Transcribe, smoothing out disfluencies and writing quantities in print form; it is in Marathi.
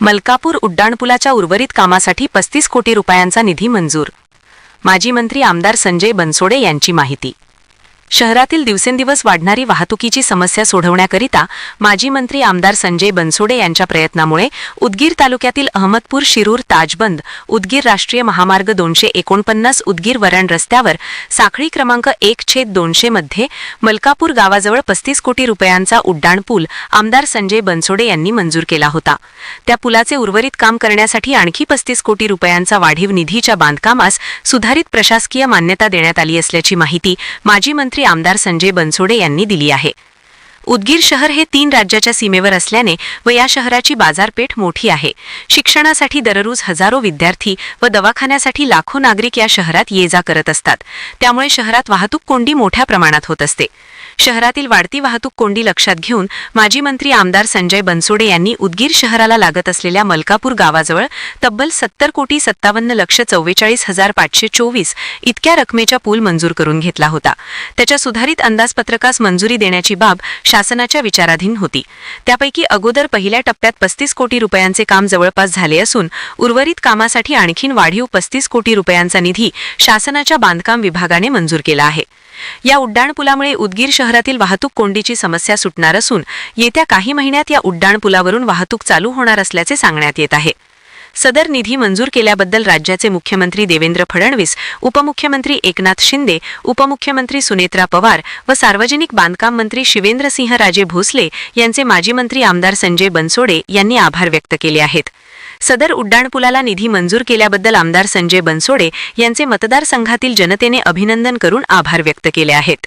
मलकापूर उड्डाणपुलाच्या उर्वरित कामासाठी 35 कोटी रुपयांचा निधी मंजूर. माजी मंत्री आमदार संजय बनसोडे यांची माहिती. शहरातील दिवसेंदिवस वाढणारी वाहतुकीची समस्या सोडवण्याकरिता माजी मंत्री आमदार संजय बनसोडे यांच्या प्रयत्नामुळे उदगीर तालुक्यातील अहमदपूर शिरूर ताजबंद उदगीर राष्ट्रीय महामार्ग 249 उदगीर वरण रस्त्यावर साखळी क्रमांक 1/200 मध्ये मलकापूर गावाजवळ 35 कोटी रुपयांचा उड्डाणपूल आमदार संजय बनसोडे यांनी मंजूर केला होता. त्या पुलाचे उर्वरित काम करण्यासाठी आणखी 35 कोटी रुपयांचा वाढीव निधीच्या बांधकामास सुधारित प्रशासकीय मान्यता देण्यात आली असल्याची माहिती माजी मंत्री आमदार संजय बनसोडे यांनी दिली आहे. उदगीर शहर हे 3 राज्याच्या सीमेवर असल्याने व या शहराची बाजारपेठ मोठी आहे. शिक्षणासाठी दररोज हजारो विद्यार्थी व दवाखान्यासाठी लाखो नागरिक या शहरात ये-जा करत असतात. त्यामुळे शहरात वाहतूक कोंडी मोठ्या प्रमाणात होत असते. शहरातील वाढती वाहतूक कोंडी लक्षात घेऊन माजी मंत्री आमदार संजय बनसोडे यांनी उदगीर शहराला लागत असलेल्या मलकापूर गावाजवळ तब्बल 70,57,44,524 इतक्या रकमेचा पूल मंजूर करून घेतला होता. त्याच्या सुधारित अंदाजपत्रकास मंजुरी देण्याची बाब शासनाच्या विचाराधीन होती. त्यापैकी अगोदर पहिल्या टप्प्यात 35 कोटी रुपयांचे काम जवळपास झाले असून उर्वरित कामासाठी आणखीन वाढीव 35 कोटी रुपयांचा निधी शासनाच्या बांधकाम विभागाने मंजूर केला आहे. या उड्डाणपुलामुळे उदगीर शहरातील वाहतूक कोंडीची समस्या सुटणार असून येत्या काही महिन्यात या उड्डाणपुलावरून वाहतूक चालू होणार असल्याचे सांगण्यात येत आहे. सदर निधी मंजूर केल्याबद्दल राज्याचे मुख्यमंत्री देवेंद्र फडणवीस, उपमुख्यमंत्री एकनाथ शिंदे, उपमुख्यमंत्री सुनेत्रा पवार व सार्वजनिक बांधकाम मंत्री शिवेंद्रसिंहराजे भोसले यांचे माजी मंत्री आमदार संजय बनसोडे यांनी आभार व्यक्त केले आहेत. सदर उड्डाणपुलाला निधी मंजूर केल्याबद्दल आमदार संजय बनसोडे यांचे मतदारसंघातील जनतेने अभिनंदन करून आभार व्यक्त केले आहेत.